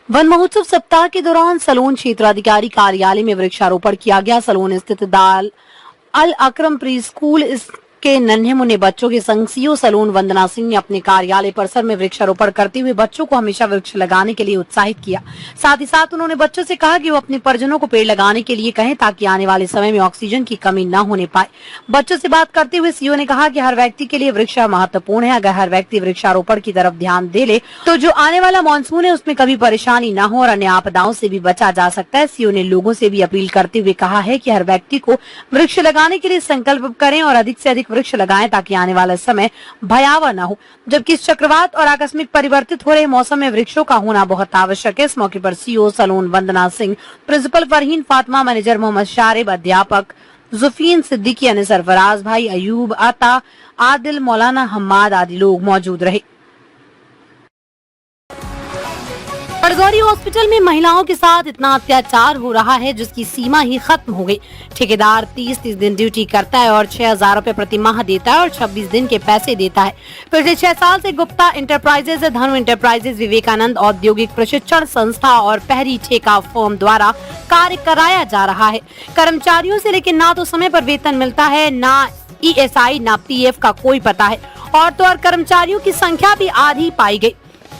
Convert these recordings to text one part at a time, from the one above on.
One महोत्सव सप्ताह के दौरान सलोन क्षेत्राधिकारी कार्यालय में वृक्षारोपण किया गया। सलोन स्थित दाल अल अकरम प्री स्कूल के नन्हे मुन्ने बच्चों के संग सीईओ सलोन वंदना सिंह ने अपने कार्यालय परिसर में वृक्षारोपण करते हुए बच्चों को हमेशा वृक्ष लगाने के लिए उत्साहित किया। साथ ही साथ उन्होंने बच्चों से कहा कि वो अपने परिजनों को पेड़ लगाने के लिए कहें ताकि आने वाले समय में ऑक्सीजन की कमी न होने पाए। बच्चों से बात करते हुए सीईओ ने कहा कि हर व्यक्ति के लिए वृक्ष महत्वपूर्ण है। अगर हर व्यक्ति वृक्षारोपण की तरफ ध्यान दे ले तो जो आने वाला मानसून है उसमें कभी परेशानी न हो और अन्य आपदाओं से भी बचा जा सकता है। सीईओ ने लोगों से भी अपील करते हुए कहा है कि हर व्यक्ति को वृक्ष लगाने के लिए संकल्प करें और अधिक से अधिक वृक्ष लगाएं ताकि आने वाला समय भयावह न हो। जबकि इस चक्रवात और आकस्मिक परिवर्तित हो रहे मौसम में वृक्षों का होना बहुत आवश्यक है। इस मौके पर सीईओ सलोन वंदना सिंह, प्रिंसिपल फरहीन फातिमा, मैनेजर मोहम्मद शारिब, अध्यापक जुफीन सिद्दीकी, अनिस सरफराज भाई, अयूब, अता, आदिल, मौलाना हम्माद आदि लोग मौजूद रहे। बरगौरी हॉस्पिटल में महिलाओं के साथ इतना अत्याचार हो रहा है जिसकी सीमा ही खत्म हो गई। ठेकेदार 30 दिन ड्यूटी करता है और 6,000 रुपए प्रति माह देता है और 26 दिन के पैसे देता है। पिछले 6 साल से गुप्ता इंटरप्राइजेज, धनु इंटरप्राइजेज, विवेकानंद औद्योगिक प्रशिक्षण संस्था और पहरी ठेका फर्म द्वारा कार्य कराया जा रहा है कर्मचारियों से, लेकिन ना तो समय पर वेतन मिलता है, ना ESI, ना PF का कोई पता है। और तो और कर्मचारियों की संख्या भी आधी पाई गई।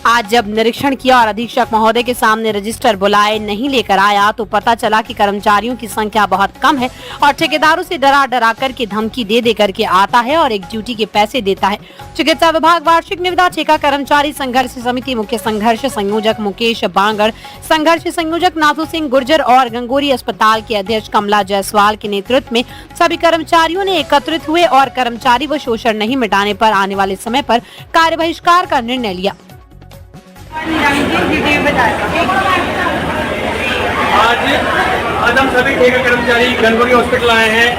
आज जब निरीक्षण किया और अधीक्षक महोदय के सामने रजिस्टर बुलाए नहीं लेकर आया तो पता चला कि कर्मचारियों की संख्या बहुत कम है और ठेकेदारों से डरा डरा करके धमकी दे दे करके आता है और एक ड्यूटी के पैसे देता है। चिकित्सा विभाग वार्षिक निविदा ठेका कर्मचारी संघर्ष समिति मुख्य संघर्ष संयोजक मुकेश बांगड़, संघर्ष संयोजक नाथू सिंह गुर्जर और गंगोरी अस्पताल के अध्यक्ष कमला जायसवाल के नेतृत्व में सभी कर्मचारियों ने एकत्रित हुए और कर्मचारी व शोषण नहीं मिटाने पर आने वाले समय पर कार्य बहिष्कार का निर्णय लिया। आज हम सभी ठेका कर्मचारी गंगोरी हॉस्पिटल आए हैं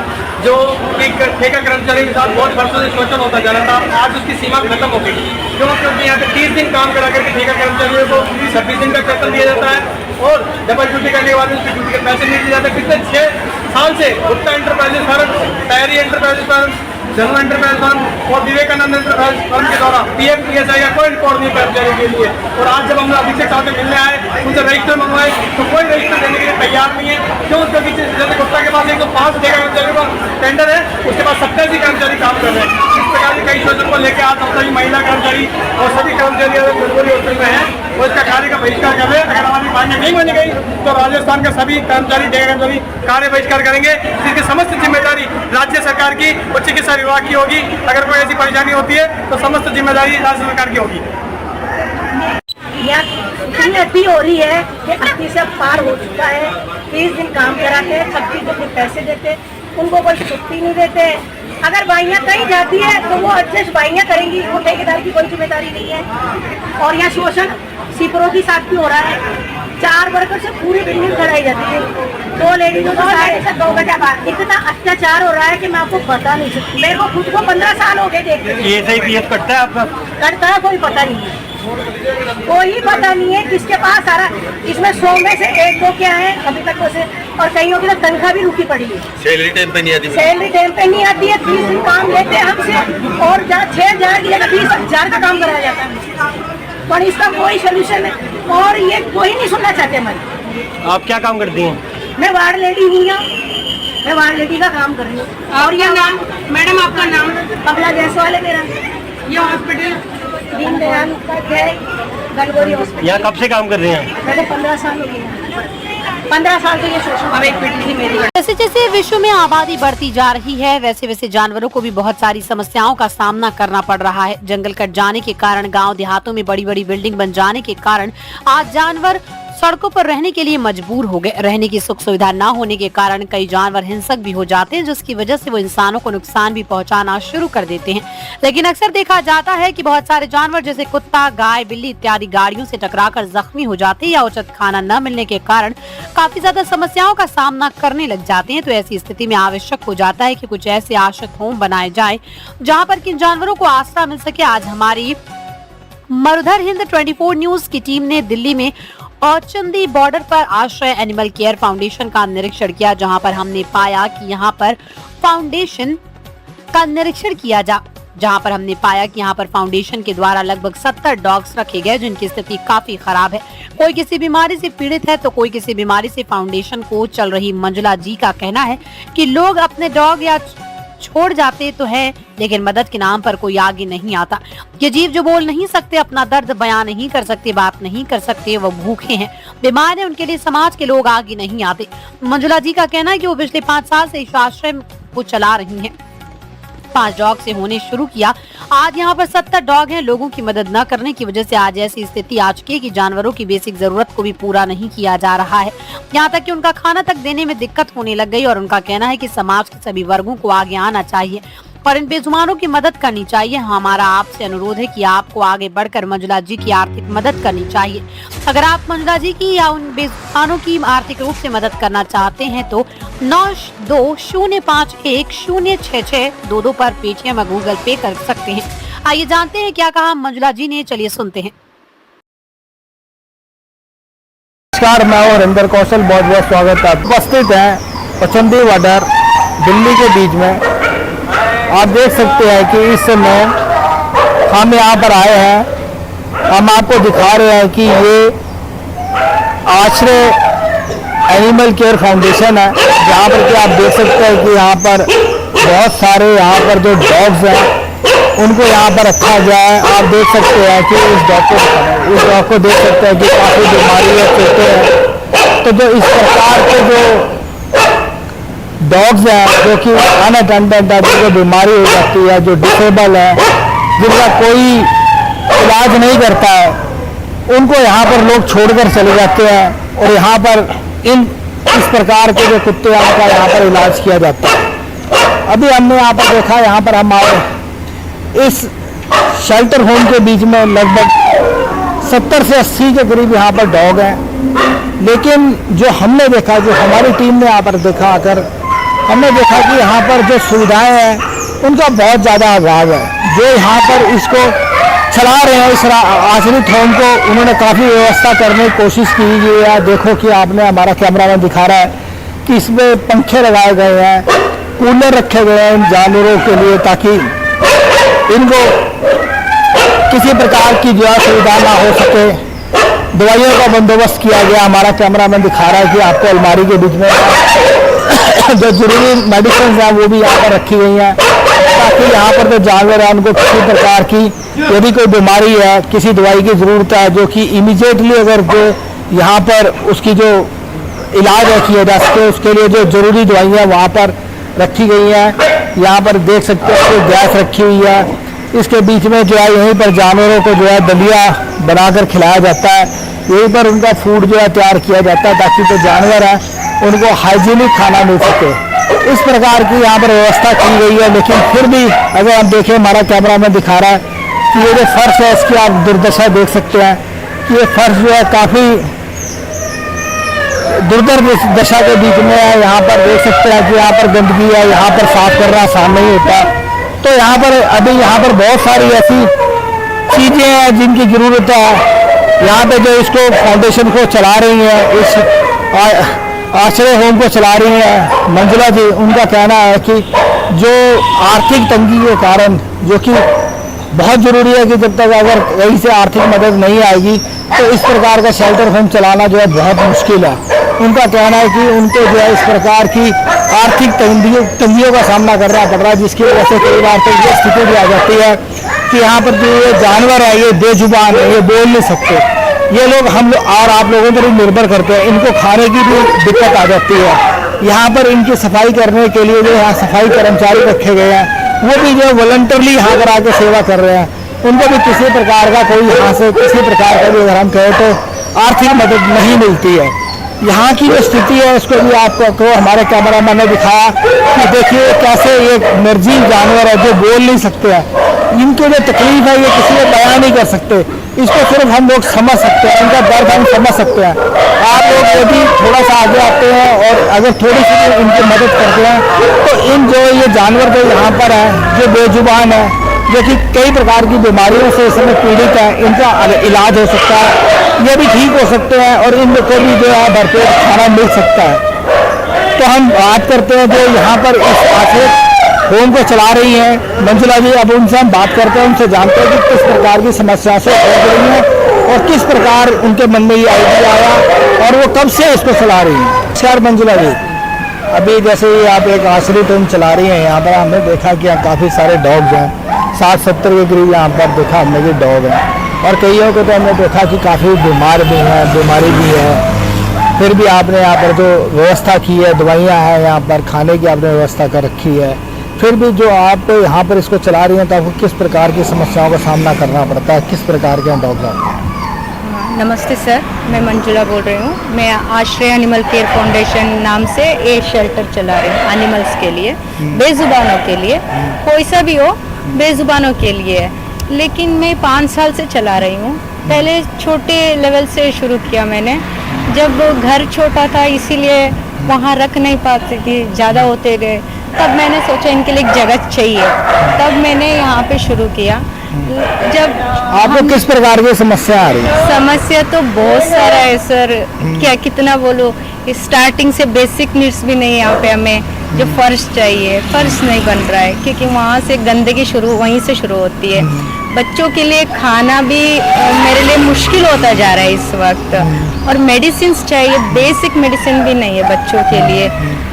जो एक ठेका कर्मचारी के साथ बहुत वर्षों से शोषण होता जा रहा था। आज उसकी सीमा खत्म हो गई। क्योंकि यहाँ पे 30 दिन काम करा करके ठेका कर्मचारियों को 26 दिन का वेतन दिया जाता है और डबल ड्यूटी करने के बाद उसकी ड्यूटी के पैसे नहीं दिए जाते। पिछले 6 साल से गुप्ता इंटरप्राइजेज फर्म, पहरी enterprises firm, general enterprise firm और विवेकानंद एंटरप्राइज फर्म के द्वारा PF PSI का कोई रिकॉर्ड नहीं कर्मचारियों के लिए। और आज जब हम अधीक्षक साहब से मिलने आए, उनसे रजिस्टर मंगवाए तो कोई रजिस्टर देने के लिए तैयार नहीं है। क्यों? क्योंकि जैसे गुप्ता के पास 105 ठेका कर्मचारियों का टेंडर है, उसके पास 87 कर्मचारी काम कर रहे हैं। इस प्रकार के कई शोषण को लेकर आज हम सभी महिला कर्मचारी और सभी कर्मचारी गंगोरी हॉस्पिटल में हैं और इसका कार्य का बहिष्कार कर रहे हैं। अगर हमारी मांगे नहीं मानी गई तो राजस्थान के सभी कर्मचारी ठेका कर्मचारी कार्य बहिष्कार करेंगे, जिसकी समस्त जिम्मेदारी राज्य सरकार की और चिकित्सा विभाग की होगी। अगर कोई ऐसी परेशानी होती है तो समस्त जिम्मेदारी राज्य सरकार की होगी। इतनी अति हो रही है कि 80 से पार हो चुका है। 30 दिन काम कराते, 26 दिन के पैसे देते, उनको कोई छुट्टी नहीं देते। अगर बाइयाँ कहीं जाती है तो वो एडजस्ट बाइयाँ करेंगी, वो ठेकेदार की कोई जिम्मेदारी नहीं है। और यहाँ शोषण सीपरों के साथ भी हो रहा है। 4 वर्कर से पूरी बिल्डिंग कराई जाती है, 2 लेडीजों को 2 घंटे बाद। इतना अत्याचार हो रहा है कि मैं आपको बता नहीं सकती। मेरे को खुद को 15 साल हो गए देखते। PF कटता है आपका? कटता है, कोई पता नहीं है, कोई पता नहीं है किसके पास सारा। इसमें 100 में से 1-2 क्या है अभी तक उसे, और कईयों की तो तनख्वाह भी रुकी पड़ी है। सैलरी टाइम पे नहीं आती। सैलरी टाइम पे नहीं आती है। 30 दिन काम लेते हैं हमसे और 6,000 की जगह 20,000 का काम कराया जाता है, पर इसका कोई सोल्यूशन है और ये कोई नहीं सुनना चाहते हमारे। आप क्या काम करती हैं? मैं वार्ड लेडी हूँ, मैं वार्ड लेडी का काम कर रही हूँ। और ये नाम मैडम, आपका नाम? कमला जायसवाल है मेरा। ये हॉस्पिटल दीनदयाल उपाध्याय गंगोरी हॉस्पिटल। यहाँ कब से काम कर रहे हैं? मैंने 15 साल हो गए। 15 साल से ये शोषण। अब एक बेटी थी मेरी। जैसे जैसे विश्व में आबादी बढ़ती जा रही है वैसे वैसे जानवरों को भी बहुत सारी समस्याओं का सामना करना पड़ रहा है। जंगल कट जाने के कारण, गांव देहातों में बड़ी बड़ी बिल्डिंग बन जाने के कारण आज जानवर सड़कों पर रहने के लिए मजबूर हो गए। रहने की सुख सुविधा न होने के कारण कई जानवर हिंसक भी हो जाते हैं, जिसकी वजह से वो इंसानों को नुकसान भी पहुंचाना शुरू कर देते हैं। लेकिन अक्सर देखा जाता है कि बहुत सारे जानवर जैसे कुत्ता, गाय, बिल्ली इत्यादि गाड़ियों से टकराकर जख्मी हो जाते हैं या उचित खाना न मिलने के कारण काफी ज्यादा समस्याओं का सामना करने लग जाते हैं। तो ऐसी स्थिति में आवश्यक हो जाता है कि कुछ ऐसे आश्रित होम बनाए जाए जहाँ पर किन जानवरों को आसरा मिल सके। आज हमारी मरुधर हिंद 24 न्यूज की टीम ने दिल्ली में औचंदी बॉर्डर पर आश्रय एनिमल केयर फाउंडेशन का निरीक्षण किया, जहां पर हमने पाया कि यहां पर फाउंडेशन का निरीक्षण किया जहां पर हमने पाया कि यहां पर फाउंडेशन के द्वारा लगभग 70 डॉग्स रखे गए जिनकी स्थिति काफी खराब है। कोई किसी बीमारी से पीड़ित है तो कोई किसी बीमारी से। फाउंडेशन को चल रही मंजुला जी का कहना है कि लोग अपने डॉग या छोड़ जाते तो है, लेकिन मदद के नाम पर कोई आगे नहीं आता। ये जीव जो बोल नहीं सकते, अपना दर्द बयां नहीं कर सकते, बात नहीं कर सकते, वो भूखे हैं, बीमार हैं, उनके लिए समाज के लोग आगे नहीं आते। मंजुला जी का कहना है कि वो पिछले 5 साल से इस आश्रय को चला रही हैं। 5 डॉग से होने शुरू किया, आज यहाँ पर 70 डॉग हैं। लोगों की मदद न करने की वजह से आज ऐसी स्थिति आ चुकी है कि जानवरों की बेसिक जरूरत को भी पूरा नहीं किया जा रहा है। यहाँ तक कि उनका खाना तक देने में दिक्कत होने लग गई और उनका कहना है कि समाज के सभी वर्गों को आगे आना चाहिए और इन बेजुबानों की मदद करनी चाहिए। हमारा आपसे अनुरोध है कि आपको आगे बढ़कर मंजुला जी की आर्थिक मदद करनी चाहिए। अगर आप मंजुला जी की या उन बेजुबानों की आर्थिक रूप से मदद करना चाहते हैं तो 9205106622 पर पेटीएम या गूगल पे कर सकते हैं। आइए जानते हैं क्या कहा मंजुला जी ने, चलिए सुनते हैं। नमस्कार, मैं हरिंदर कौशल, बहुत बहुत स्वागत है। उपस्थित हैं पचंदी वाडर दिल्ली के बीच में। आप देख सकते हैं कि इस समय हम यहाँ पर आए हैं। हम आपको दिखा रहे हैं कि ये आश्रय एनिमल केयर फाउंडेशन है, जहाँ पर कि आप देख सकते हैं कि यहाँ पर बहुत सारे यहाँ पर जो डॉग्स हैं उनको यहाँ पर रखा गया है। आप देख सकते हैं कि इस डॉग को देख सकते हैं कि काफ़ी बीमारी है, चोटें हैं। तो जो इस प्रकार के जो डॉग्स हैं जो कि अनअटेंडेड है, जिनको बीमारी हो जाती है, जो डिसेबल है, जिनका कोई इलाज नहीं करता है, उनको यहाँ पर लोग छोड़कर चले जाते हैं और यहाँ पर इस प्रकार के जो कुत्ते हैं उनका यहाँ पर इलाज किया जाता है। अभी हमने यहाँ पर देखा, यहाँ पर हम आए, इस शेल्टर होम के बीच में लगभग 70 से 80 के करीब यहाँ पर डॉग हैं। लेकिन जो हमने देखा, जो हमारी टीम ने यहाँ पर देखा आकर, हमने देखा कि यहाँ पर जो सुविधाएं हैं उनका बहुत ज़्यादा अभाव है। जो यहाँ पर इसको चला रहे हैं, इस आश्रित होम को, उन्होंने काफ़ी व्यवस्था करने की कोशिश की है। देखो कि आपने, हमारा कैमरामैन दिखा रहा है कि इसमें पंखे लगाए गए हैं, कूलर रखे गए हैं इन जानवरों के लिए, ताकि इनको किसी प्रकार की जो सुविधा ना हो सके। दवाइयों का बंदोबस्त किया गया। हमारा कैमरामैन दिखा रहा है कि आपको अलमारी के बीच में जो जरूरी मेडिसिन है वो भी यहाँ पर रखी गई हैं, ताकि यहाँ पर जो जानवर है उनको किसी प्रकार की यदि कोई बीमारी है, किसी दवाई की ज़रूरत है, जो कि इमीडिएटली अगर जो यहाँ पर उसकी जो इलाज है किया जा सके, उसके लिए जो ज़रूरी दवाइयाँ वहाँ पर रखी गई हैं। यहाँ पर देख सकते हैं कि गैस रखी हुई है। इसके बीच में जो है यहीं पर जानवरों को जो है दलिया बनाकर खिलाया जाता है। यहीं पर उनका फूड जो है तैयार किया जाता है, ताकि जो जानवर है उनको हाइजीनिक खाना मिल सके। इस प्रकार की यहाँ पर व्यवस्था की गई है। लेकिन फिर भी अगर आप देखें, हमारा कैमरामैन दिखा रहा है कि ये जो फर्श है इसकी आप दुर्दशा देख सकते हैं कि ये फर्श जो है काफ़ी दुर्धर दशा के बीच में है। यहाँ पर देख सकते हैं कि यहाँ पर गंदगी है, यहाँ पर साफ करना आसान नहीं होता। तो यहाँ पर अभी यहाँ पर बहुत सारी ऐसी चीज़ें हैं जिनकी ज़रूरत है। यहाँ पे जो इसको फाउंडेशन को चला रही हैं, इस आश्रय होम को चला रही हैं मंजुला जी, उनका कहना है कि जो आर्थिक तंगी के कारण, जो कि बहुत ज़रूरी है कि जब तक अगर कहीं से आर्थिक मदद नहीं आएगी तो इस प्रकार का शेल्टर होम चलाना जो है बहुत मुश्किल है। उनका कहना है कि उनको जो है इस प्रकार की आर्थिक तंगियों का सामना करना पड़ रहा है, जिसकी वजह से कई बार तो ये स्थिति भी आ जाती है कि यहाँ पर जो ये जानवर है ये बेजुबान है, ये बोल नहीं सकते। ये लोग हम और आप लोगों पर ही निर्भर करते हैं, इनको खाने की भी दिक्कत आ जाती है। यहाँ पर इनकी सफाई करने के लिए जो यहाँ सफाई कर्मचारी रखे गए हैं, वो भी जो वॉलंटरली यहाँ पर आके सेवा कर रहे हैं। उनको भी किसी प्रकार का कोई यहाँ से किसी प्रकार का भी अगर हम कहें तो आर्थिक मदद नहीं मिलती है। यहाँ की जो स्थिति है उसको भी आपको हमारे कैमरामैन ने दिखाया कि देखिए कैसे ये निर्जीव जानवर है जो बोल नहीं सकते हैं। इनकी जो तकलीफ है ये किसी को बयां नहीं कर सकते, इसको सिर्फ हम लोग समझ सकते हैं, इनका दर्द हम समझ सकते हैं। आप लोग यदि थोड़ा सा आगे आते हैं और अगर थोड़ी सी इनकी मदद करते हैं तो इन जो ये जानवर जो यहाँ पर है, जो बेजुबान है, जो कि कई प्रकार की बीमारियों से इस समय पीड़ित है, इनका इलाज हो सकता है, ये भी ठीक हो सकते हैं और इन लोग को भी जो है भरपेट खाना मिल सकता है। तो हम बात करते हैं जो यहाँ पर इस आश्रय होम को चला रही हैं मंजुला जी। अब उनसे हम बात करते हैं, उनसे जानते हैं कि किस प्रकार की समस्या से जूझ रही हैं और किस प्रकार उनके मन में ये आइडिया आया और वो कब से इसको चला रही हैं? 4 मंजिला भी। अभी जैसे ही आप एक आश्रित होम चला रही हैं, यहाँ पर हमने देखा कि यहाँ काफ़ी सारे डॉग्स हैं, 60-70 के करीब यहाँ पर देखा हमने कि डॉग हैं, और कईयों को तो हमने देखा कि काफ़ी बीमार भी हैं, बीमारी भी है। फिर भी आपने यहाँ पर जो व्यवस्था की है, दवाइयाँ हैं, यहाँ पर खाने की आपने व्यवस्था कर रखी है, फिर भी जो आप यहाँ पर इसको चला रही हैं तो आपको किस प्रकार की समस्याओं का सामना करना पड़ता है? किस प्रकार के डॉग्स आते हैं? नमस्ते सर, मैं मंजुला बोल रही हूँ। मैं आश्रय एनिमल केयर फाउंडेशन नाम से एक शेल्टर चला रही हूँ एनिमल्स के लिए, बेजुबानों के लिए, कोई सा भी हो बेजुबानों के लिए है। लेकिन मैं 5 साल से चला रही हूँ। पहले छोटे लेवल से शुरू किया मैंने, जब घर छोटा था इसीलिए वहाँ रख नहीं पाती थी, ज़्यादा होते गए, तब मैंने सोचा इनके लिए एक जगह चाहिए, तब मैंने यहाँ पे शुरू किया। जब आपको किस प्रकार की समस्या आ रही है? समस्या तो बहुत सारा है सर, क्या कितना बोलो। स्टार्टिंग से बेसिक नीड्स भी नहीं है यहाँ पे हमें, जो फर्श चाहिए, फर्श नहीं बन रहा है क्योंकि वहाँ से गंदगी वहीं से शुरू होती है। बच्चों के लिए खाना भी मेरे लिए मुश्किल होता जा रहा है इस वक्त, और मेडिसिन चाहिए, बेसिक मेडिसिन भी नहीं है बच्चों के लिए,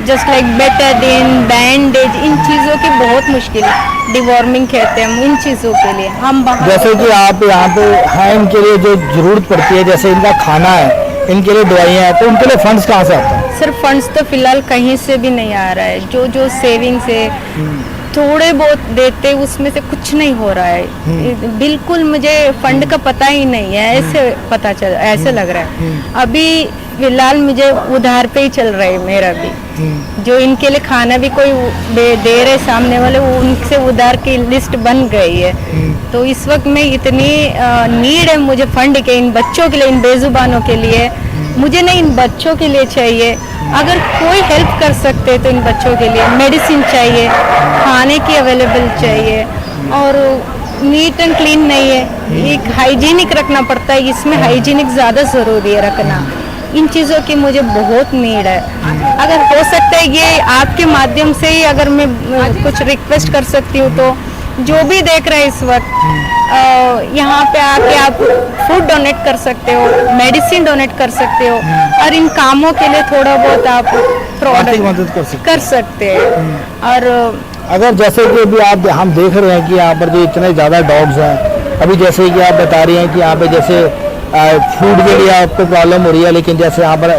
जस्ट लाइक बेटाडीन, बैंडेज, इन चीज़ों की बहुत मुश्किल है। डिवॉर्मिंग कहते हैं हम इन चीज़ों के लिए। हम जैसे कि आप यहाँ पे हैं, इनके लिए जो जरूरत पड़ती है, जैसे इनका खाना है, इनके लिए दवाइयाँ हैं, तो उनके लिए फंड्स कहाँ से आते हैं? सर फंड्स तो फिलहाल कहीं से भी नहीं आ रहा है। जो सेविंग्स है थोड़े बहुत देते, उसमें से कुछ नहीं हो रहा है। बिल्कुल मुझे फंड का पता ही नहीं है, ऐसे लग रहा है। अभी फिलहाल मुझे उधार पे ही चल रहा है मेरा भी। जो इनके लिए खाना भी कोई दे रहे सामने वाले, वो उनसे उधार की लिस्ट बन गई है। तो इस वक्त में इतनी नीड है मुझे फंड के, इन बच्चों के लिए, इन बेजुबानों के लिए, मुझे नहीं इन बच्चों के लिए चाहिए। अगर कोई हेल्प कर सकते तो इन बच्चों के लिए मेडिसिन चाहिए, खाने की अवेलेबल चाहिए, और नीट एंड क्लीन नहीं है, एक हाइजीनिक रखना पड़ता है, इसमें हाइजीनिक ज़्यादा ज़रूरी है रखना। इन चीज़ों की मुझे बहुत नीड है। अगर हो सकता है ये आपके माध्यम से ही अगर मैं कुछ रिक्वेस्ट कर सकती हूँ, तो जो भी देख रहे हैं इस वक्त, यहाँ पे आके आप फूड डोनेट कर सकते हो, मेडिसिन डोनेट कर सकते हो, और इन कामों के लिए थोड़ा बहुत आप मदद कर सकते हैं। और अगर जैसे कि अभी हम देख रहे हैं कि यहाँ पर जो इतने ज़्यादा डॉग्स हैं, अभी जैसे कि आप बता रही हैं कि यहाँ पे जैसे फूड के लिए आपको प्रॉब्लम हो रही है, लेकिन जैसे यहाँ पर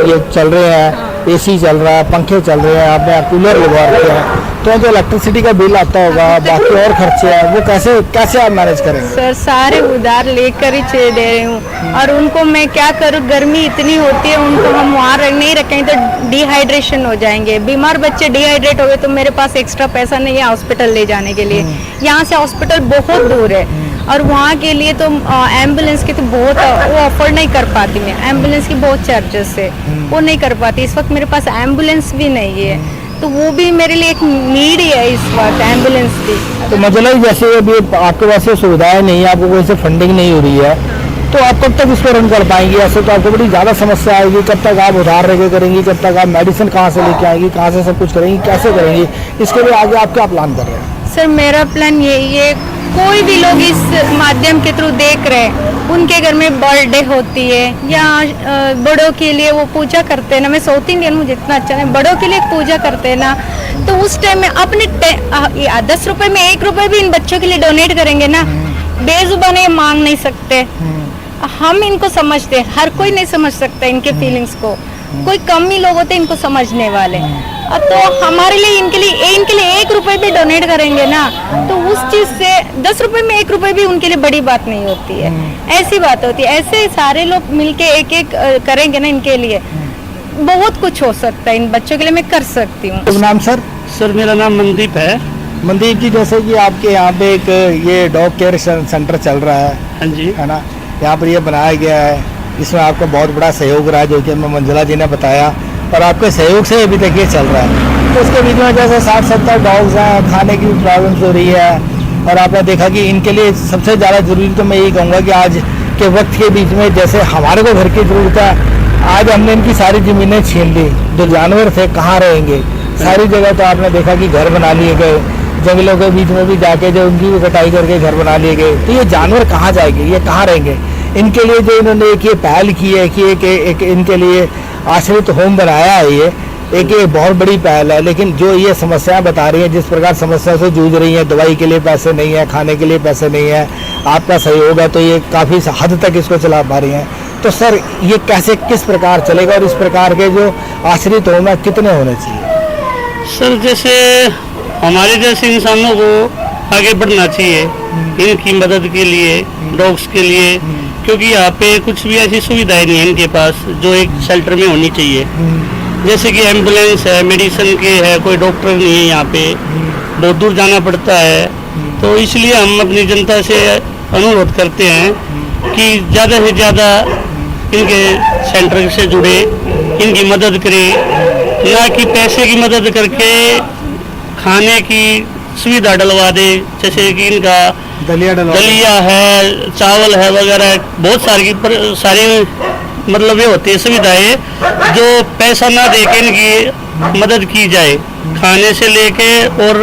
ये चल रहे हैं, एसी चल रहा है, पंखे चल रहे हैं, आपने कूलर लगवा रखे हैं, तो जो इलेक्ट्रिसिटी का बिल आता होगा, बाकी और खर्चे हैं, वो कैसे आप मैनेज करेंगे? सर सारे उधार लेकर ही दे रही हूँ, और उनको मैं क्या करूँ, गर्मी इतनी होती है, उनको हम वहाँ नहीं रखेंगे तो डिहाइड्रेशन हो जाएंगे। बीमार बच्चे डिहाइड्रेट हो गए तो मेरे पास एक्स्ट्रा पैसा नहीं है हॉस्पिटल ले जाने के लिए। यहाँ से हॉस्पिटल बहुत दूर है, और वहाँ के लिए तो एम्बुलेंस की तो बहुत वो अफोर्ड नहीं कर पाती मैं, एम्बुलेंस की बहुत चार्जेस है, वो नहीं कर पाती। इस वक्त मेरे पास एम्बुलेंस भी नहीं है, तो वो भी मेरे लिए एक नीड ही है इस वक्त, एम्बुलेंस की। तो मतलब जैसे अभी आपके पास ये सुविधाएं नहीं है, आपको कोई से फंडिंग नहीं हो रही है, तो आप कब तक इसको रन कर पाएंगी? ऐसे तो आपको बड़ी ज़्यादा समस्या आएगी। कब तक आप उधार लेके करेंगी? कब तक आप मेडिसिन कहाँ से लेके आएंगी? कहाँ से सब कुछ करेंगी? कैसे करेंगी? इसके लिए आगे आप क्या प्लान कर रहे हैं? सर मेरा प्लान यही है, कोई भी लोग इस माध्यम के थ्रू देख रहे हैं, उनके घर में बर्थडे होती है या बड़ों के लिए वो पूजा करते हैं ना, मैं साउथ इंडियन मुझे इतना अच्छा नहीं, बड़ों के लिए पूजा करते हैं ना, तो उस टाइम में अपने 10 रुपए में 1 रुपए भी इन बच्चों के लिए डोनेट करेंगे ना, बेजुबान ये मांग नहीं सकते। हम इनको समझते, हर कोई नहीं समझ सकता इनके फीलिंग्स को, कोई कम ही लोग होते हैं इनको समझने वाले। तो हमारे लिए इनके लिए 1 रुपए भी डोनेट करेंगे ना, तो उस चीज से 10 रुपए में 1 रुपए भी उनके लिए बड़ी बात नहीं होती है। ऐसी बात होती है, ऐसे सारे लोग मिलके एक करेंगे ना, इनके लिए बहुत कुछ हो सकता है। इन बच्चों के लिए मैं कर सकती हूँ। नाम सर? सर मेरा नाम मनदीप है। मनदीप जी, जैसे कि आपके यहाँ पे एक ये डॉग केयर सेंटर चल रहा है, हाँ जी, है ना, यहाँ पर ये बनाया गया है, इसमें आपका बहुत बड़ा सहयोग रहा है, जो कि हमें मंजुला जी ने बताया, और आपके सहयोग से अभी तक ये चल रहा है। तो उसके बीच में जैसे 60-70 डॉग्स हैं, खाने की भी प्रॉब्लम्स हो रही है, और आपने देखा कि इनके लिए सबसे ज़्यादा ज़रूरी तो मैं यही कहूँगा कि आज के वक्त के बीच में जैसे हमारे को घर की ज़रूरत है, आज हमने इनकी सारी ज़मीनें छीन ली, जो जानवर थे कहाँ रहेंगे? सारी जगह तो आपने देखा कि घर बना लिए गए, जंगलों के बीच में भी जाके जो उनकी भी कटाई करके घर बना लिए गए, तो ये जानवर कहाँ जाएंगे, ये कहाँ रहेंगे? इनके लिए जो इन्होंने एक ये पहल की है कि एक इनके लिए आश्रित होम बनाया है, ये बहुत बड़ी पहल है। लेकिन जो ये समस्याएं बता रही हैं, जिस प्रकार समस्या से जूझ रही हैं, दवाई के लिए पैसे नहीं है, खाने के लिए पैसे नहीं है, आपका सहयोग है तो ये काफ़ी हद तक इसको चला पा रही हैं। तो सर ये कैसे किस प्रकार चलेगा और इस प्रकार के जो आश्रित होम है कितने होने चाहिए? सर जैसे हमारे जैसे इंसानों को आगे बढ़ना चाहिए इनकी मदद के लिए, डॉग्स के लिए, क्योंकि यहाँ पे कुछ भी ऐसी सुविधाएं नहीं है इनके पास जो एक शेल्टर में होनी चाहिए। जैसे कि एम्बुलेंस है, मेडिसिन के है, कोई डॉक्टर नहीं है यहाँ पे, बहुत दूर जाना पड़ता है। तो इसलिए हम अपनी जनता से अनुरोध करते हैं कि ज़्यादा से ज़्यादा इनके सेंटर से जुड़े, इनकी मदद करें, ना कि पैसे की मदद करके खाने की सुविधा डलवा दे। जैसे कि इनका दलिया है, चावल है वगैरह, बहुत सारी मतलब ये होती है सुविधाएं जो पैसा ना दे के इनकी मदद की जाए, खाने से लेके और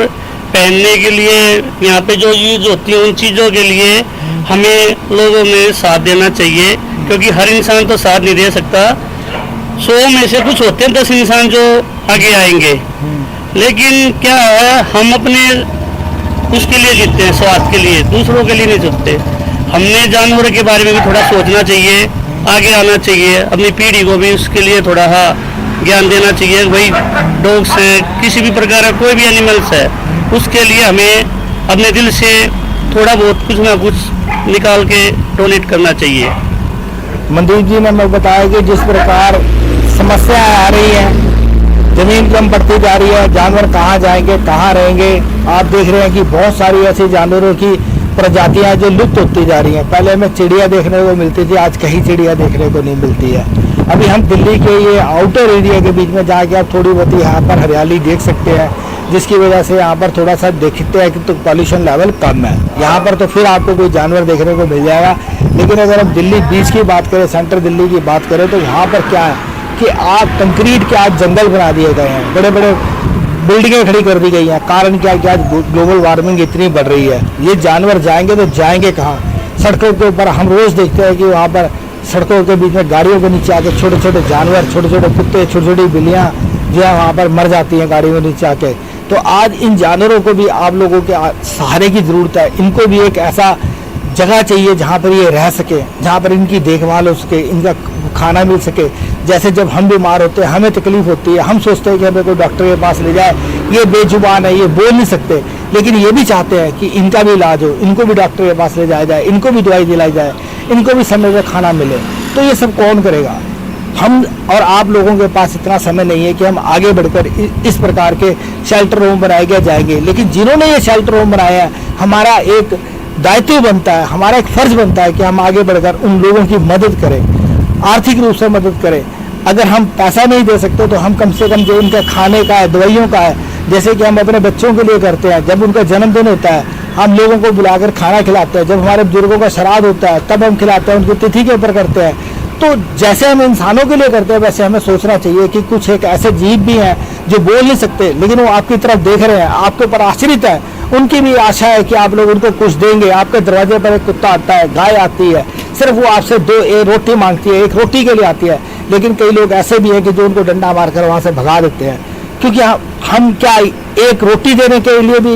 पहनने के लिए यहाँ पे जो यूज होती है उन चीज़ों के लिए हमें लोगों में साथ देना चाहिए, क्योंकि हर इंसान तो साथ नहीं दे सकता। 100 में से कुछ होते हैं 10 इंसान जो आगे आएंगे, लेकिन क्या है हम अपने उसके लिए जीतते हैं, स्वास्थ्य के लिए, दूसरों के लिए नहीं जीतते। हमने जानवरों के बारे में भी थोड़ा सोचना चाहिए, आगे आना चाहिए, अपनी पीढ़ी को भी उसके लिए थोड़ा ज्ञान देना चाहिए। भाई डॉग्स हैं, किसी भी प्रकार का कोई भी एनिमल्स है, उसके लिए हमें अपने दिल से थोड़ा बहुत कुछ ना कुछ निकाल के डोनेट करना चाहिए। मनदीप जी ने हमें बताया कि जिस प्रकार समस्याएं आ रही हैं, जमीन कम पड़ती जा रही है, जानवर कहाँ जाएंगे, कहाँ रहेंगे। आप देख रहे हैं कि बहुत सारी ऐसी जानवरों की प्रजातियां जो लुप्त होती जा रही हैं। पहले हमें चिड़िया देखने को मिलती थी, आज कहीं चिड़िया देखने को नहीं मिलती है। अभी हम दिल्ली के ये आउटर एरिया के बीच में जाके आप थोड़ी बहुत यहाँ पर हरियाली देख सकते हैं, जिसकी वजह से यहाँ पर थोड़ा सा देखते हैं कि तो पॉल्यूशन लेवल कम है। यहाँ पर तो फिर आपको कोई जानवर देखने को मिल जाएगा। लेकिन अगर हम दिल्ली बीच की बात करें, सेंट्रल दिल्ली की बात करें, तो यहाँ पर क्या है कि आज कंक्रीट के आज जंगल बना दिए गए हैं, बड़े बड़े बिल्डिंगें खड़ी कर दी गई हैं। कारण क्या कि आज ग्लोबल वार्मिंग इतनी बढ़ रही है। ये जानवर जाएंगे तो जाएंगे कहाँ? सड़कों के ऊपर हम रोज देखते हैं कि वहाँ पर सड़कों के बीच में गाड़ियों के नीचे आके छोटे छोटे जानवर, छोटे छोटे कुत्ते, छोटी छोटी बिल्लियाँ जो है वहाँ पर मर जाती हैं गाड़ियों के नीचे आके। तो आज इन जानवरों को भी आप लोगों के सहारे की ज़रूरत है। इनको भी एक ऐसा जगह चाहिए जहाँ पर ये रह सके, जहाँ पर इनकी देखभाल हो सके, इनका खाना मिल सके। जैसे जब हम बीमार होते हैं, हमें तकलीफ होती है, हम सोचते हैं कि हमें कोई डॉक्टर के पास ले जाए, ये बेजुबान है, ये बोल नहीं सकते, लेकिन ये भी चाहते हैं कि इनका भी इलाज हो, इनको भी डॉक्टर के पास ले जाया जाए, इनको भी दवाई दिलाई जाए, इनको भी समय पर खाना मिले। तो ये सब कौन करेगा? हम और आप लोगों के पास इतना समय नहीं है कि हम आगे बढ़कर इस प्रकार के शेल्टर होम बनाए गए जाएंगे। लेकिन जिन्होंने ये शेल्टर होम बनाया है, हमारा एक दायित्व बनता है, हमारा एक फर्ज बनता है कि हम आगे बढ़कर उन लोगों की मदद करें, आर्थिक रूप से मदद करें। अगर हम पैसा नहीं दे सकते तो हम कम से कम जो उनका खाने का है, दवाइयों का है, जैसे कि हम अपने बच्चों के लिए करते हैं। जब उनका जन्मदिन होता है हम लोगों को बुलाकर खाना खिलाते हैं, जब हमारे बुजुर्गों का श्राद्ध होता है तब हम खिलाते हैं, उनकी तिथि के ऊपर करते हैं। तो जैसे हम इंसानों के लिए करते हैं वैसे हमें सोचना चाहिए कि कुछ एक ऐसे जीव भी हैं जो बोल नहीं सकते, लेकिन वो आपकी तरफ देख रहे हैं, आपके ऊपर आश्रित है। उनकी भी आशा है कि आप लोग उनको कुछ देंगे। आपके दरवाजे पर एक कुत्ता आता है, गाय आती है, सिर्फ वो आपसे एक रोटी मांगती है, एक रोटी के लिए आती है। लेकिन कई लोग ऐसे भी हैं कि जो उनको डंडा मारकर वहाँ से भगा देते हैं, क्योंकि हम क्या एक रोटी देने के लिए भी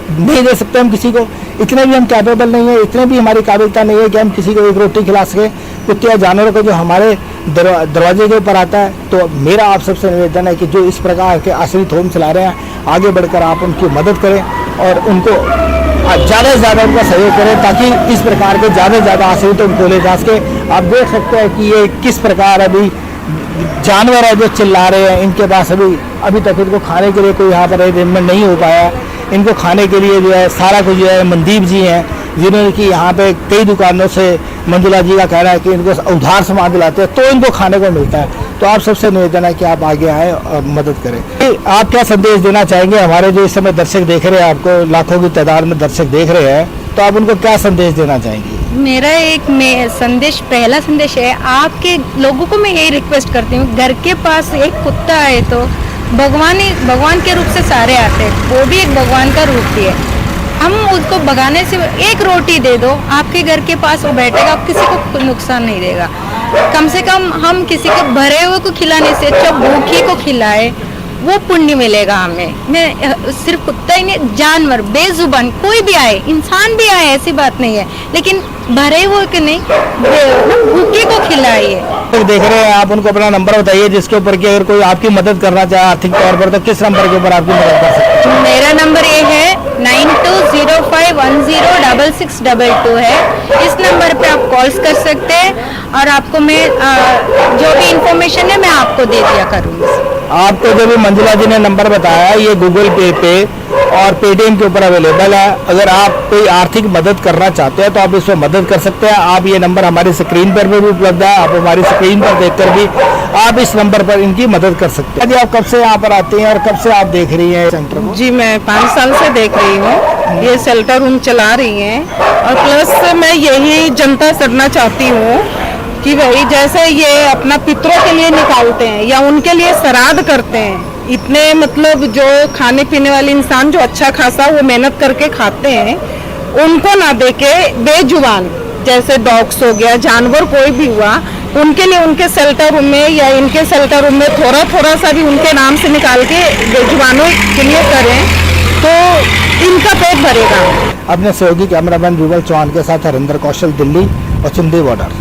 नहीं दे सकते हम किसी को, इतने भी हम कैपेबल नहीं है, इतने भी हमारी काबिलियत नहीं है कि हम किसी को एक रोटी खिला सकें। कुत्ते या जानवरों को जो हमारे दरवाजे के ऊपर आता है, तो मेरा आप सबसे निवेदन है कि जो इस प्रकार के आश्रित होम चला रहे हैं, आगे बढ़कर आप उनकी मदद करें और उनको ज़्यादा से ज़्यादा उनका सहयोग करें, ताकि इस प्रकार के ज़्यादा से ज़्यादा आश्रित होम खोले जा सके। आप देख सकते हैं कि ये किस प्रकार अभी जानवर है जो चिल्ला रहे हैं। इनके पास अभी तक इनको खाने के लिए कोई यहाँ पर अरेंजमेंट नहीं हो पाया। इनको खाने के लिए जो है सारा कुछ जो है मनदीप जी हैं, जिन्होंने कि यहाँ पे कई दुकानों से मंजुला जी का कहना है कि इनको उधार सामान दिलाते हैं तो इनको खाने को मिलता है। तो आप सबसे निवेदन है कि आप आगे आएँ और मदद करें। आप क्या संदेश देना चाहेंगे? हमारे जो इस समय दर्शक देख रहे हैं, आपको लाखों की तादाद में दर्शक देख रहे हैं, तो आप उनको क्या संदेश देना चाहेंगे? मेरा पहला संदेश है, आपके लोगों को मैं यही रिक्वेस्ट करती हूँ, घर के पास एक कुत्ता है तो भगवान के रूप से सारे आते हैं, वो भी एक भगवान का रूप ही है। हम उसको भगाने से, एक रोटी दे दो, आपके घर के पास वो बैठेगा, आप किसी को नुकसान नहीं देगा। कम से कम हम किसी को भरे हुए को खिलाने से अच्छा भूखे को खिलाए, वो पुण्य मिलेगा हमें। मैं सिर्फ कुत्ता ही नहीं, जानवर बेजुबान कोई भी आए, इंसान भी आए, ऐसी बात नहीं है, लेकिन भरे हुए के नहीं, भूखे को खिलाइए। तो देख रहे हैं आप, उनको अपना नंबर बताइए जिसके ऊपर कि अगर कोई आपकी मदद करना चाहे आर्थिक तौर पर, तो किस नंबर के ऊपर आपकी मदद कर सकते हैं? मेरा नंबर ये है 9205106622 है। इस नंबर पे आप कॉल्स कर सकते हैं और आपको मैं जो भी इंफॉर्मेशन है मैं आपको दे दिया करूँगी। आपको जो भी मंजुला जी ने नंबर बताया, ये गूगल पे और पेटीएम के ऊपर अवेलेबल है। अगर आप कोई आर्थिक मदद करना चाहते हैं तो आप इसमें मदद कर सकते हैं। आप ये नंबर हमारी स्क्रीन पर भी उपलब्ध है, आप हमारी स्क्रीन पर देखकर भी आप इस नंबर पर इनकी मदद कर सकते हैं। जी, आप कब से यहाँ पर आते हैं और कब से आप देख रही हैं सेंटर को? जी, मैं 5 साल से देख रही हूँ, ये शेल्टर रूम चला रही हैं, और प्लस मैं यही जनता करना चाहती हूँ कि भाई जैसे ये अपना पितरों के लिए निकालते हैं या उनके लिए श्राद्ध करते हैं, इतने मतलब जो खाने पीने वाले इंसान जो अच्छा खासा वो मेहनत करके खाते हैं, उनको ना देके बेजुबान जैसे डॉग्स हो गया, जानवर कोई भी हुआ, उनके लिए उनके शेल्टर रूम में या इनके शेल्टर रूम में थोड़ा थोड़ा सा भी उनके नाम से निकाल के बेजुबानों के लिए करें तो इनका पेट भरेगा। अपने सहयोगी कैमरामैन रूबल चौहान के साथ हरिंदर कौशल, दिल्ली और चुंदी बॉर्डर।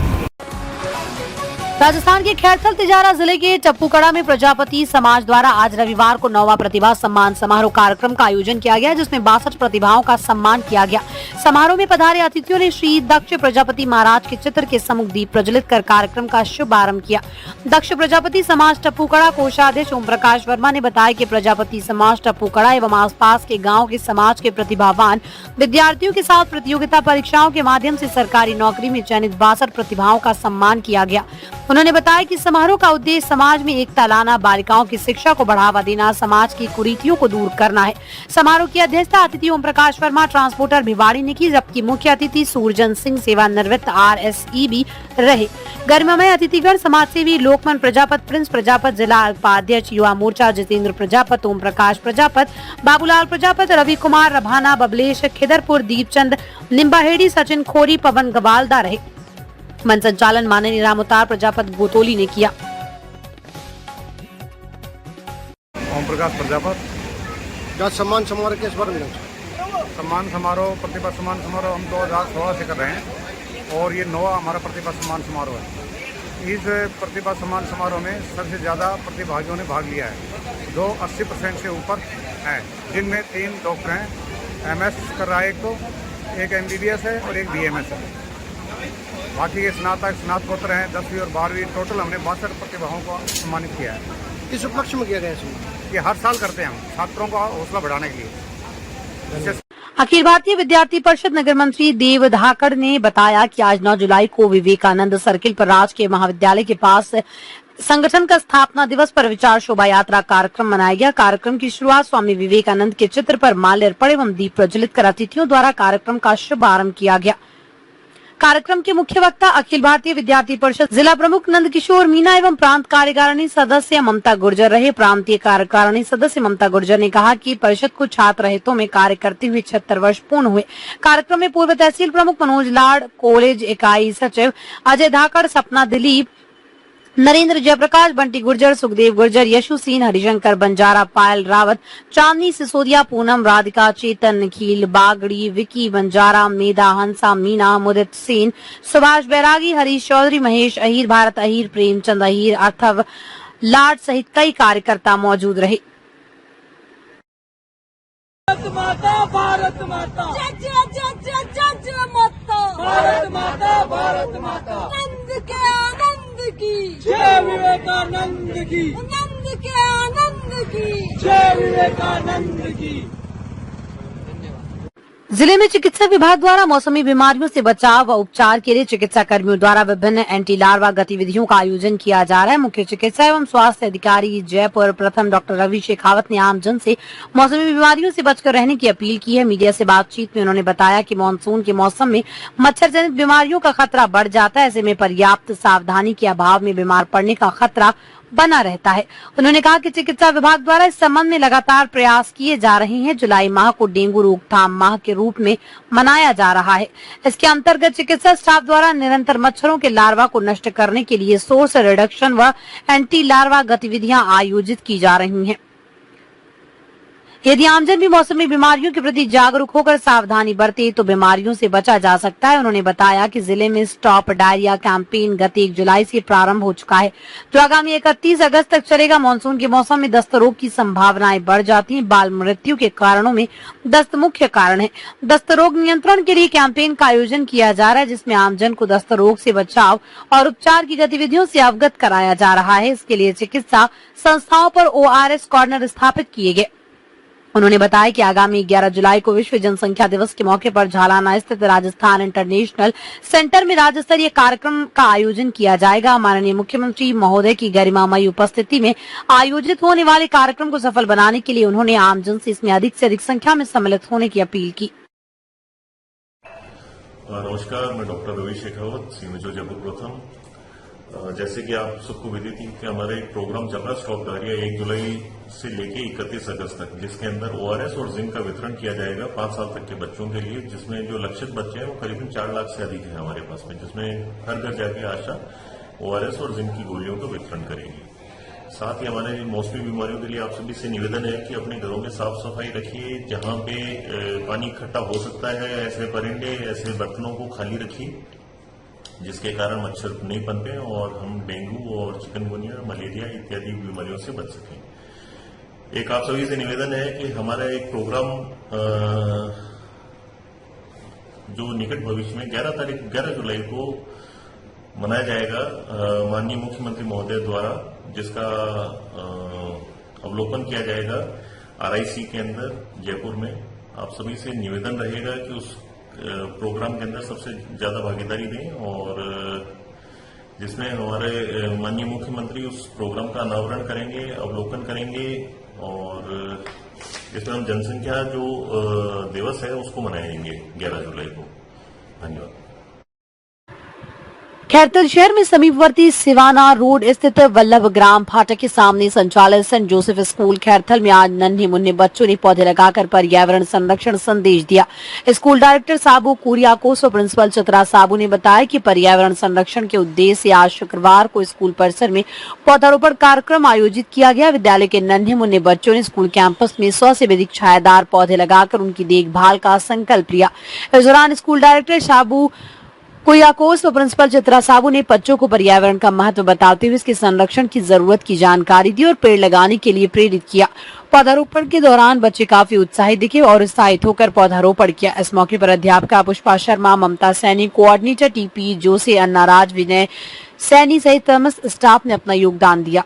राजस्थान के खैरथल तिजारा जिले के टप्पूकड़ा में प्रजापति समाज द्वारा आज रविवार को 9वां प्रतिभा सम्मान समारोह कार्यक्रम का आयोजन किया गया, जिसमें 62 प्रतिभाओं का सम्मान किया गया। समारोह में पधारे अतिथियों ने श्री दक्ष प्रजापति महाराज के चित्र के सम्मुख दीप प्रज्वलित कर कार्यक्रम का शुभारंभ किया। दक्ष प्रजापति समाज टप्पूकड़ा कोषाध्यक्ष ओम प्रकाश वर्मा ने बताया कि प्रजापति समाज टप्पूकड़ा एवं आसपास के गाँव के समाज के प्रतिभावान विद्यार्थियों के साथ प्रतियोगिता परीक्षाओं के माध्यम से सरकारी नौकरी में चयनित 62 प्रतिभाओं का सम्मान किया गया। उन्होंने बताया कि समारोह का उद्देश्य समाज में एकता लाना, बालिकाओं की शिक्षा को बढ़ावा देना, समाज की कुरीतियों को दूर करना है। समारोह की अध्यक्षता अतिथि ओम प्रकाश वर्मा ट्रांसपोर्टर भिवाड़ी ने की, जबकि मुख्य अतिथि सूरजन सिंह सेवानिवृत्त RSEB रहे। गरिमामय अतिथिगण समाज सेवी लोकमन प्रजापत, प्रिंस प्रजापत, जिला उपाध्यक्ष युवा मोर्चा जितेंद्र प्रजापत, ओम प्रकाश प्रजापत, बाबूलाल प्रजापत, रवि कुमार रभाना, बबलेश खिदरपुर, दीपचंद निम्बाहेड़ी, सचिन खोरी, पवन गवालदा रहे। मन संचालन माननीय रामोतार प्रजापत गोतोली ने किया। ओम प्रकाश प्रजापत। सम्मान समारोह के बारे में सम्मान समारोह, प्रतिभा सम्मान समारोह हम 2016 से कर रहे हैं और ये 9वां हमारा प्रतिभा सम्मान समारोह है। इस प्रतिभा सम्मान समारोह में सबसे ज़्यादा प्रतिभागियों ने भाग लिया है, जो 80% से ऊपर हैं, जिनमें 3 डॉक्टर हैं, MS कर रहा है एक MBBS है और एक BMS है। बाकी के स्नातकोत्तर हैं, 10वीं और 12वीं, टोटल हमने 62 प्रतिभाओं को सम्मानित किया है। किस उपलक्ष्य में किया गया इसमें? ये हर साल करते हैं हम, छात्रों का हौसला बढ़ाने के लिए। अखिल भारतीय विद्यार्थी परिषद नगर मंत्री देव धाकड़ ने बताया कि आज 9 जुलाई को विवेकानंद सर्किल पर राजकीय महाविद्यालय के पास संगठन का स्थापना दिवस पर विचार शोभा यात्रा कार्यक्रम मनाया गया। कार्यक्रम की शुरुआत स्वामी विवेकानंद के चित्र पर माल्यार्पण एवं दीप प्रज्वलित कर अतिथियों द्वारा कार्यक्रम का शुभारंभ किया गया। कार्यक्रम के मुख्य वक्ता अखिल भारतीय विद्यार्थी परिषद जिला प्रमुख नंदकिशोर मीना एवं प्रांत कार्यकारिणी सदस्य ममता गुर्जर रहे। प्रांतीय कार्यकारिणी सदस्य ममता गुर्जर ने कहा कि परिषद को छात्र हितों में कार्य करते हुए 76 वर्ष पूर्ण हुए। कार्यक्रम में पूर्व तहसील प्रमुख मनोज लाड़, कॉलेज इकाई सचिव अजय धाकड़, सपना दिलीप, नरेंद्र जयप्रकाश, बंटी गुर्जर, सुखदेव गुर्जर, यशु सिंह, हरिशंकर बंजारा, पायल रावत, चांदनी सिसोदिया, पूनम, राधिका, चेतन, निखिल बागड़ी, विकी बंजारा, मेधा, हंसा, मीना, मुदित सेन, सुभाष बैरागी, हरीश चौधरी, महेश अहीर, भारत अहीर, प्रेमचंद अहीर, अर्थव लाड सहित कई कार्यकर्ता मौजूद रहे। भारत माता, भारत माता, भारत माता, भारत माता, नंद के आनंद की जय, विवेकानंद की नंद के आनंद की जय, विवेकानंद की। जिले में चिकित्सा विभाग द्वारा मौसमी बीमारियों से बचाव व उपचार के लिए चिकित्सा कर्मियों द्वारा विभिन्न एंटी लार्वा गतिविधियों का आयोजन किया जा रहा है। मुख्य चिकित्सा एवं स्वास्थ्य अधिकारी जयपुर प्रथम डॉक्टर रवि शेखावत ने आमजन से मौसमी बीमारियों से बचकर रहने की अपील की है। मीडिया से बातचीत में उन्होंने बताया कि मानसून के मौसम में मच्छर जनित बीमारियों का खतरा बढ़ जाता है। ऐसे में पर्याप्त सावधानी के अभाव में बीमार पड़ने का खतरा बना रहता है। उन्होंने कहा कि चिकित्सा विभाग द्वारा इस संबंध में लगातार प्रयास किए जा रहे हैं। जुलाई माह को डेंगू रोकथाम माह के रूप में मनाया जा रहा है। इसके अंतर्गत चिकित्सा स्टाफ द्वारा निरंतर मच्छरों के लार्वा को नष्ट करने के लिए सोर्स रिडक्शन व एंटी लार्वा गतिविधियां आयोजित की जा रही हैं। यदि आमजन भी मौसमी बीमारियों के प्रति जागरूक होकर सावधानी बरते तो बीमारियों से बचा जा सकता है। उन्होंने बताया कि जिले में स्टॉप डायरिया कैंपेन गत 1 जुलाई से प्रारंभ हो चुका है, जो आगामी 31 अगस्त तक चलेगा। मानसून के मौसम में दस्त रोग की संभावनाएं बढ़ जाती हैं। बाल मृत्यु के कारणों में दस्त मुख्य कारण है। दस्त रोग नियंत्रण के लिए कैंपेन का आयोजन किया जा रहा है, जिसमें आमजन को दस्त रोग से बचाव और उपचार की गतिविधियों से अवगत कराया जा रहा है। इसके लिए चिकित्सा संस्थाओं पर ORS कॉर्नर स्थापित किए गए। उन्होंने बताया कि आगामी 11 जुलाई को विश्व जनसंख्या दिवस के मौके पर झालाना स्थित राजस्थान इंटरनेशनल सेंटर में राज्य स्तरीय कार्यक्रम का आयोजन किया जाएगा। माननीय मुख्यमंत्री महोदय की गरिमामयी उपस्थिति में आयोजित होने वाले कार्यक्रम को सफल बनाने के लिए उन्होंने आमजन से इसमें अधिक से अधिक संख्या में सम्मिलित होने की अपील की। नमस्कार, मैं डॉक्टर रवि शेखावत, सीएमएचओ जयपुर प्रथम। जैसे कि आप सबको विदित है कि हमारा एक प्रोग्राम चल रहा है स्टॉप डायरिया 1 जुलाई से लेके 31 अगस्त तक, जिसके अंदर ORS और जिंक का वितरण किया जाएगा 5 साल तक के बच्चों के लिए, जिसमें जो लक्षित बच्चे हैं वो करीबन 4 लाख से अधिक है हमारे पास में, जिसमें हर घर जाके आशा ORS और जिंक की गोलियों का वितरण करेगी। साथ ही हमारे मौसमी बीमारियों के लिए आप सभी से निवेदन है कि अपने घरों में साफ सफाई रखिए। जहां पे पानी इकट्ठा हो सकता है, ऐसे परिंदे, ऐसे बर्तनों को खाली रखिए, जिसके कारण मच्छर नहीं पनपे और हम डेंगू और चिकनगुनिया, मलेरिया इत्यादि बीमारियों से बच सकें। एक आप सभी से निवेदन है कि हमारा एक प्रोग्राम जो निकट भविष्य में 11 जुलाई को मनाया जाएगा माननीय मुख्यमंत्री महोदय द्वारा, जिसका अवलोकन किया जाएगा RIC के अंदर जयपुर में। आप सभी से निवेदन रहेगा कि उस प्रोग्राम के अंदर सबसे ज्यादा भागीदारी दें और जिसमें हमारे माननीय मुख्यमंत्री उस प्रोग्राम का अनावरण करेंगे, अवलोकन करेंगे और इसमें हम जनसंख्या जो दिवस है उसको मनाएंगे 11 जुलाई को। धन्यवाद। खैरथल शहर में समीपवर्ती सिवाना रोड स्थित वल्लभ ग्राम फाटक के सामने संचालित सेंट जोसेफ स्कूल खैरथल में आज नन्हे मुन्ने बच्चों ने पौधे लगाकर पर्यावरण संरक्षण संदेश दिया। स्कूल डायरेक्टर साबू कुरियाकोस और प्रिंसिपल चित्रा साबू ने बताया कि पर्यावरण संरक्षण के उद्देश्य से आज शुक्रवार को स्कूल परिसर में पौधारोपण कार्यक्रम आयोजित किया गया। विद्यालय के नन्हे मुन्ने बच्चों ने स्कूल कैंपस में 100 से अधिक छायादार पौधे लगाकर उनकी देखभाल का संकल्प लिया। इस दौरान स्कूल डायरेक्टर साबू कुरियाकोस और प्रिंसिपल चित्रा साबू ने बच्चों को पर्यावरण का महत्व बताते हुए इसके संरक्षण की जरूरत की जानकारी दी और पेड़ लगाने के लिए प्रेरित किया। पौधारोपण के दौरान बच्चे काफी उत्साहित दिखे और उत्साहित होकर पौधारोपण किया। इस मौके पर अध्यापिका पुष्पा शर्मा, ममता सैनी, कोऑर्डिनेटर TP जोशी, अन्ना राज, विनय सैनी सहित समस्त स्टाफ ने अपना योगदान दिया।